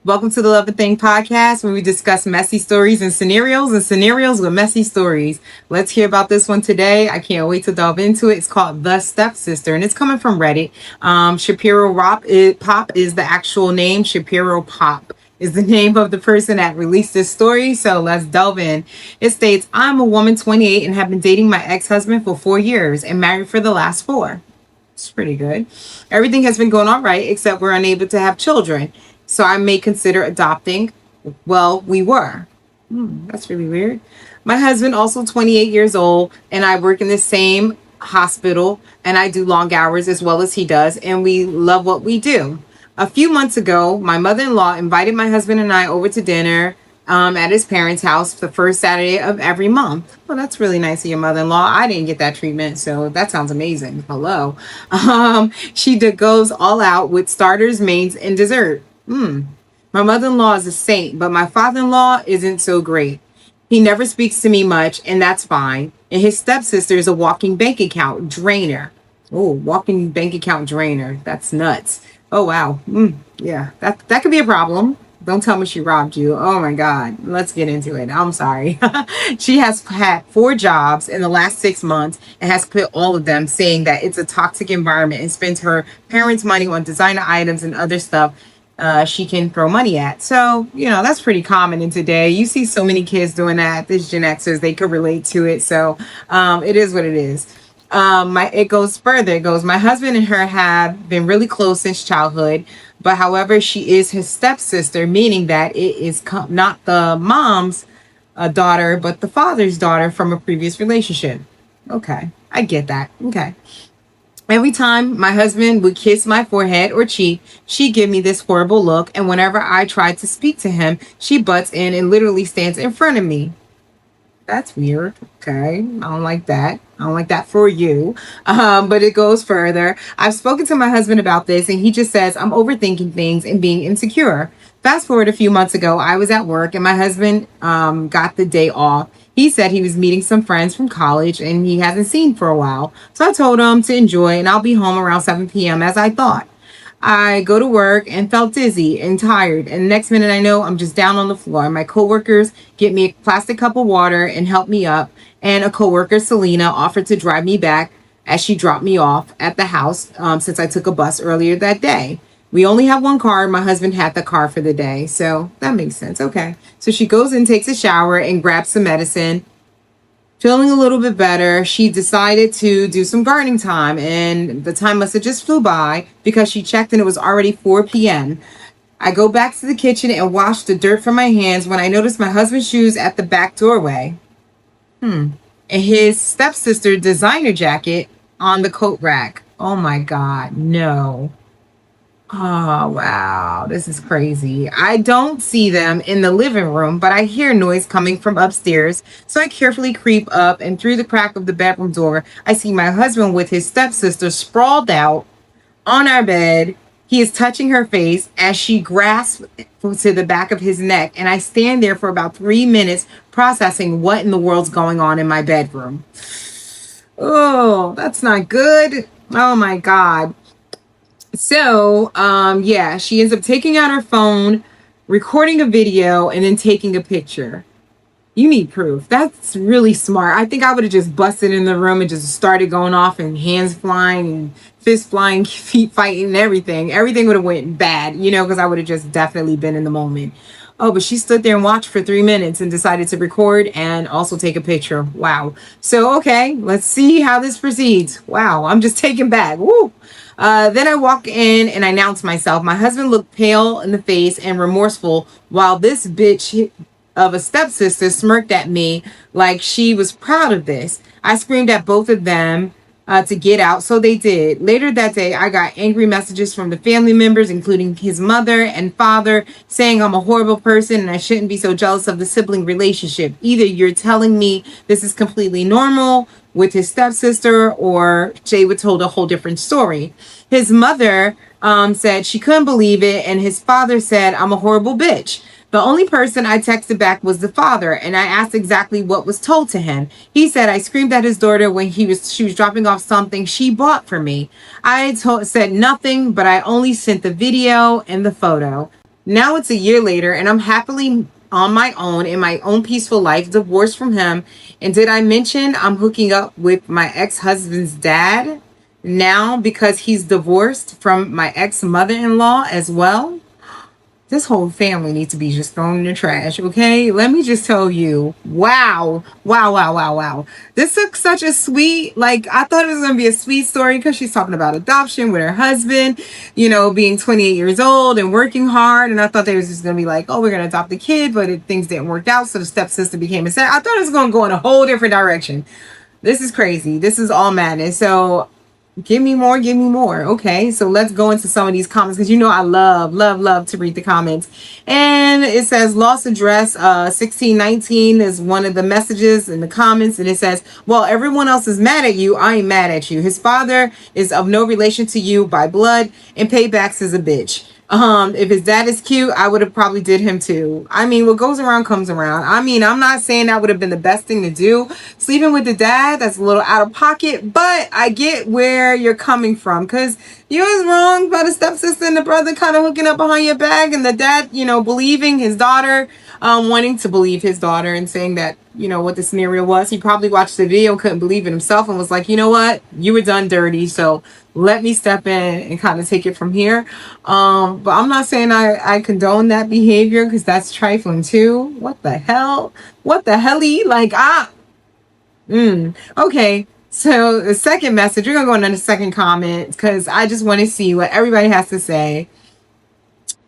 Welcome to the Love and Thing podcast, where we discuss messy stories and scenarios with messy stories. Let's hear about this one today. I can't wait to delve into it. It's called The Stepsister, and it's coming from Reddit. Pop is the actual name. Shapiro Pop is the name of the person that released this story. So let's delve in. It states, I'm a woman 28 and have been dating my ex-husband for 4 years and married for the last 4. It's pretty good. Everything has been going all right, except we're unable to have children. So I may consider adopting. Well, we were. That's really weird. My husband, also 28 years old, and I work in the same hospital, and I do long hours as well as he does, and we love what we do. A few months ago, my mother-in-law invited my husband and I over to dinner at his parents' house the first Saturday of every month. Well, that's really nice of your mother-in-law. I didn't get that treatment, so that sounds amazing. Hello. She goes all out with starters, mains, and dessert. My mother-in-law is a saint, but my father-in-law isn't so great. He never speaks to me much, and that's fine. And his stepsister is a walking bank account drainer. Oh, walking bank account drainer. That's nuts. Oh, wow. Yeah, that could be a problem. Don't tell me she robbed you. Oh my God. Let's get into it. I'm sorry. She has had 4 jobs in the last 6 months and has quit all of them, saying that it's a toxic environment and spends her parents' money on designer items and other stuff she can throw money at. So, that's pretty common in today. You see so many kids doing that. These Gen Xers, they could relate to it. So it is what it is. It goes further. It goes, my husband and her have been really close since childhood. But however, she is his stepsister, meaning that it is not the mom's daughter, but the father's daughter from a previous relationship. Okay, I get that. Okay. Every time my husband would kiss my forehead or cheek, she'd give me this horrible look. And whenever I tried to speak to him, she butts in and literally stands in front of me. That's weird. Okay. I don't like that. I don't like that for you. But it goes further. I've spoken to my husband about this, and he just says I'm overthinking things and being insecure. Fast forward a few months ago, I was at work and my husband got the day off. He said he was meeting some friends from college and he hasn't seen for a while. So I told him to enjoy, and I'll be home around 7 p.m. as I thought. I go to work and felt dizzy and tired. And the next minute I know I'm just down on the floor. My coworkers get me a plastic cup of water and help me up. And a coworker, Selena, offered to drive me back as she dropped me off at the house since I took a bus earlier that day. We only have one car. My husband had the car for the day. So that makes sense. Okay. So she goes and takes a shower and grabs some medicine. Feeling a little bit better, she decided to do some gardening time, and the time must have just flew by because she checked and it was already 4 p.m. I go back to the kitchen and wash the dirt from my hands when I notice my husband's shoes at the back doorway. And his stepsister designer jacket on the coat rack. Oh my God, no. Oh, wow. This is crazy. I don't see them in the living room, but I hear noise coming from upstairs. So I carefully creep up, and through the crack of the bedroom door, I see my husband with his stepsister sprawled out on our bed. He is touching her face as she grasps to the back of his neck. And I stand there for about 3 minutes processing what in the world's going on in my bedroom. Oh, that's not good. Oh my God. So, she ends up taking out her phone, recording a video, and then taking a picture. You need proof. That's really smart. I think I would have just busted in the room and just started going off, and hands flying and fists flying, feet fighting and everything. Everything would have went bad, because I would have just definitely been in the moment. Oh, but she stood there and watched for 3 minutes and decided to record and also take a picture. Wow. So, okay, let's see how this proceeds. Wow, I'm just taken back. Woo. Then I walk in and I announce myself. My husband looked pale in the face and remorseful, while this bitch of a stepsister smirked at me like she was proud of this. I screamed at both of them to get out, so they did. Later that day, I got angry messages from the family members, including his mother and father, saying I'm a horrible person and I shouldn't be so jealous of the sibling relationship. Either you're telling me this is completely normal with his stepsister, or Jay would told a whole different story. His mother said she couldn't believe it, and his father said I'm a horrible bitch. The only person I texted back was the father, and I asked exactly what was told to him. He said I screamed at his daughter when she was dropping off something she bought for me. I said nothing, but I only sent the video and the photo. Now it's a year later, and I'm happily on my own in my own peaceful life, divorced from him. And did I mention I'm hooking up with my ex-husband's dad now because he's divorced from my ex-mother-in-law as well? This whole family needs to be just thrown in the trash, okay? Let me just tell you, wow, wow, wow, wow, wow. This took such a sweet, like, I thought it was gonna be a sweet story because she's talking about adoption with her husband, being 28 years old and working hard. And I thought they was just gonna be like, oh, we're gonna adopt the kid, but things didn't work out, so the stepsister became a step. I thought it was gonna go in a whole different direction. This is crazy. This is all madness. So give me more, give me more. Okay, so let's go into some of these comments because I love, love, love to read the comments. And it says lost address 1619 is one of the messages in the comments, and it says, well, everyone else is mad at you. I ain't mad at you. His father is of no relation to you by blood, and Paybacks is a bitch. If his dad is cute, I would have probably did him too. I mean, what goes around comes around. I mean, I'm not saying that would have been the best thing to do. Sleeping with the dad, that's a little out of pocket, but I get where you're coming from because you was wrong about the stepsister and the brother kind of hooking up behind your back, and the dad, believing his daughter, wanting to believe his daughter and saying that, what the scenario was. He probably watched the video, couldn't believe it himself, and was like, you know what? You were done dirty, so let me step in and kind of take it from here. But I'm not saying I condone that behavior because that's trifling too. What the hell? What the helly? Like, okay. So the second message, we're going to go into the second comment because I just want to see what everybody has to say.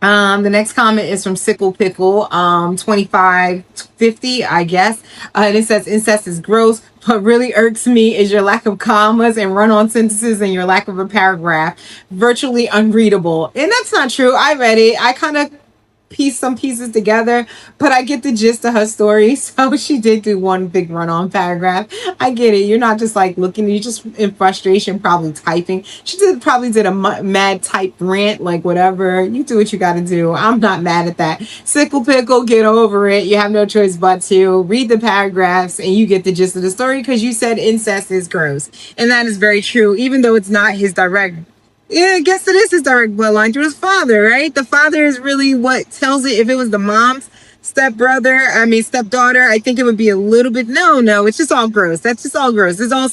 The next comment is from Sickle Pickle, 2550, I guess. And it says, incest is gross. What really irks me is your lack of commas and run-on sentences and your lack of a paragraph. Virtually unreadable. And that's not true. I read it. I kind of piece some pieces together, but I get the gist of her story. So she did do one big run-on paragraph. I get it. You're not just like looking, you're just in frustration, probably typing. She probably did a mad type rant, like whatever. You do what you got to do. I'm not mad at that. Sickle Pickle, get over it. You have no choice but to read the paragraphs and you get the gist of the story because you said incest is gross. And that is very true, even though it's not his direct. Yeah, I guess it is his direct bloodline through his father, right? The father is really what tells it. If it was the mom's stepbrother, stepdaughter, I think it would be a little bit, no, it's just all gross. That's just all gross. It's all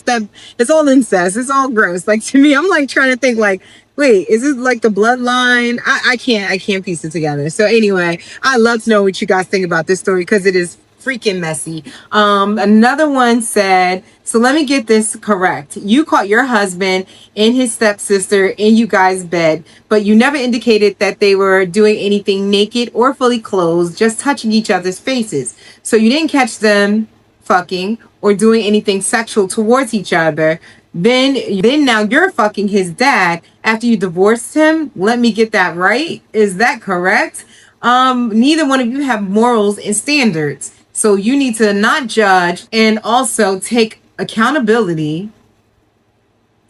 incest. It's all gross. Like, to me, I'm like trying to think like, wait, is it like the bloodline? I can't piece it together. So anyway, I'd love to know what you guys think about this story because it is freaking messy. Another one said, so let me get this correct. You caught your husband and his stepsister in you guys' bed, but you never indicated that they were doing anything naked or fully clothed, just touching each other's faces. So you didn't catch them fucking or doing anything sexual towards each other. Then now you're fucking his dad after you divorced him. Let me get that right. Is that correct? Neither one of you have morals and standards. So you need to not judge and also take accountability,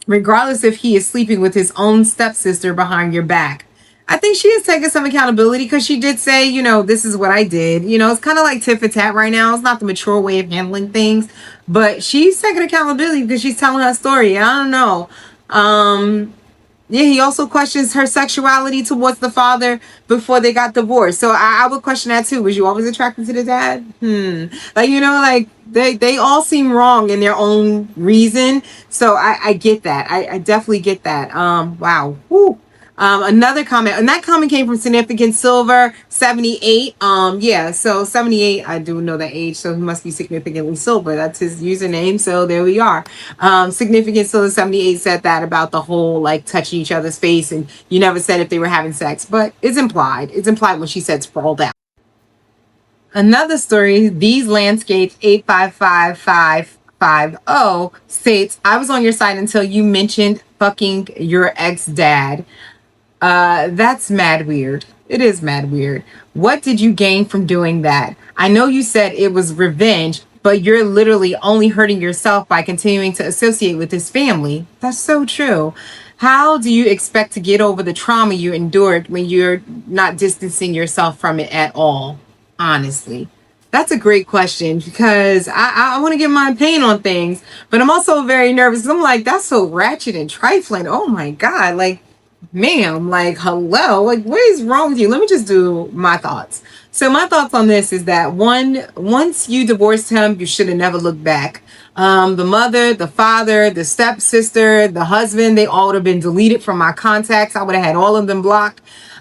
regardless if he is sleeping with his own stepsister behind your back. I think she is taking some accountability because she did say, this is what I did. It's kind of like tit for tat right now. It's not the mature way of handling things, but she's taking accountability because she's telling her story. I don't know. Yeah, he also questions her sexuality towards the father before they got divorced. So I would question that too. Was you always attracted to the dad? Like, like they all seem wrong in their own reason. So I get that. I definitely get that. Wow. Woo. Another comment, and that comment came from Significant Silver 78. Yeah, so 78, I do know that age, so he must be significantly silver. That's his username. So there we are. Significant Silver 78 said that about the whole like touching each other's face, and you never said if they were having sex, but it's implied. It's implied when she said sprawled out. Another story, These Landscapes 855550 states, I was on your side until you mentioned fucking your ex-dad. That's mad weird. It is mad weird. What did you gain from doing that? I know you said it was revenge, but you're literally only hurting yourself by continuing to associate with his family. That's so true. How do you expect to get over the trauma you endured when you're not distancing yourself from it at all? Honestly, that's a great question because I want to get my opinion on things, but I'm also very nervous. I'm like, that's so ratchet and trifling. Oh my God. Like, ma'am, like, hello, like, what is wrong with you? Let me just do my thoughts. So my thoughts on this is that one, once you divorced him, you should have never looked back. The mother, the father, the stepsister, the husband, they all would have been deleted from my contacts. I would have had all of them blocked.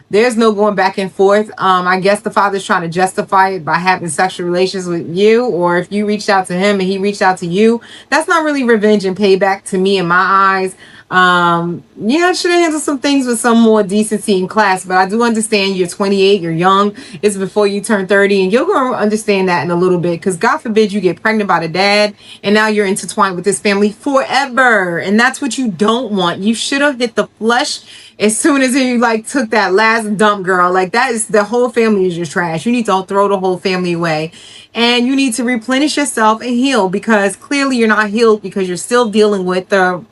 There's no going back and forth. I guess the father's trying to justify it by having sexual relations with you, or if you reached out to him and he reached out to you, that's not really revenge and payback to me in my eyes. Yeah, I should have handled some things with some more decency and class, but I do understand you're 28, you're young, it's before you turn 30, and you're going to understand that in a little bit, because God forbid you get pregnant by the dad, and now you're intertwined with this family forever, and that's what you don't want. You should have hit the flush as soon as you like took that last dump, girl. Like, that is, the whole family is just trash. You need to throw the whole family away, and you need to replenish yourself and heal, because clearly you're not healed, because you're still dealing with the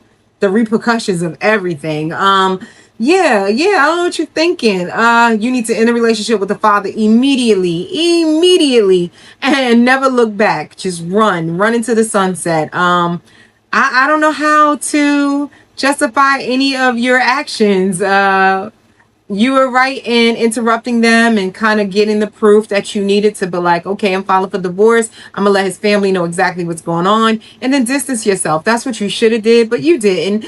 repercussions of everything. Yeah, I don't know what you're thinking. You need to end a relationship with the father immediately, and never look back. Just run into the sunset. I don't know how to justify any of your actions. You were right in interrupting them and kind of getting the proof that you needed to be like, okay, I'm filing for divorce. I'm gonna let his family know exactly what's going on, and then distance yourself. That's what you should have did, but you didn't.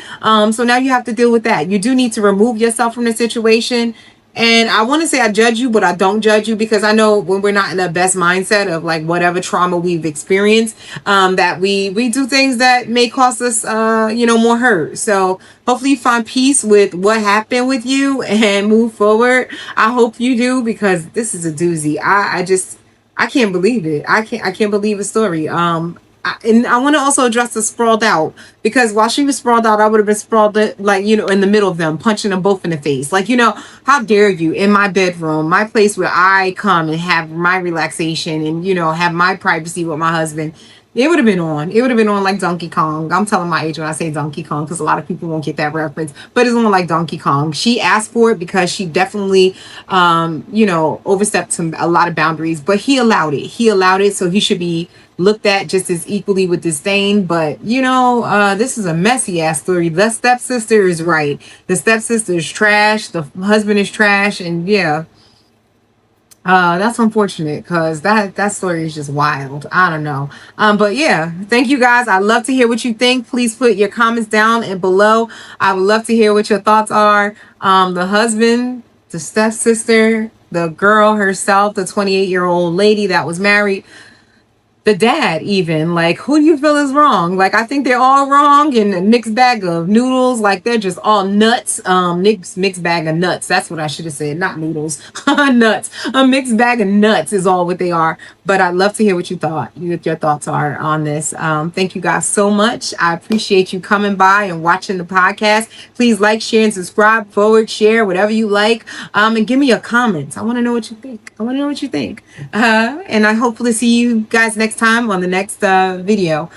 So now you have to deal with that. You do need to remove yourself from the situation. And I want to say I judge you, but I don't judge you, because I know when we're not in the best mindset of like whatever trauma we've experienced, that we do things that may cost us, more hurt. So hopefully you find peace with what happened with you and move forward. I hope you do, because this is a doozy. I can't believe it. I can't believe the story. And I want to also address the sprawled out, because while she was sprawled out, I would have been sprawled like, in the middle of them, punching them both in the face. Like, how dare you in my bedroom, my place where I come and have my relaxation and, have my privacy with my husband. It would have been on. It would have been on like Donkey Kong. I'm telling my age when I say Donkey Kong, because a lot of people won't get that reference. But it's on like Donkey Kong. She asked for it because she definitely, overstepped a lot of boundaries. But he allowed it. He allowed it, so he should be looked at just as equally with disdain. But this is a messy ass story. The stepsister is right. The stepsister is trash. The husband is trash, and yeah. That's unfortunate, because that story is just wild. I don't know. But yeah, thank you guys. I'd love to hear what you think. Please put your comments down and below. I would love to hear what your thoughts are. The husband, the stepsister, the girl herself, the 28-year-old lady that was married, the dad, even, like, who do you feel is wrong? Like, I think they're all wrong, and a mixed bag of noodles. Like, they're just all nuts. Mixed bag of nuts. That's what I should have said, not noodles. Nuts. A mixed bag of nuts is all what they are. But I'd love to hear what your thoughts are on this. Thank you guys so much. I appreciate you coming by and watching the podcast. Please like, share, and subscribe, forward, share, whatever you like. And give me your comments. I want to know what you think. And I hopefully see you guys next time on the next video.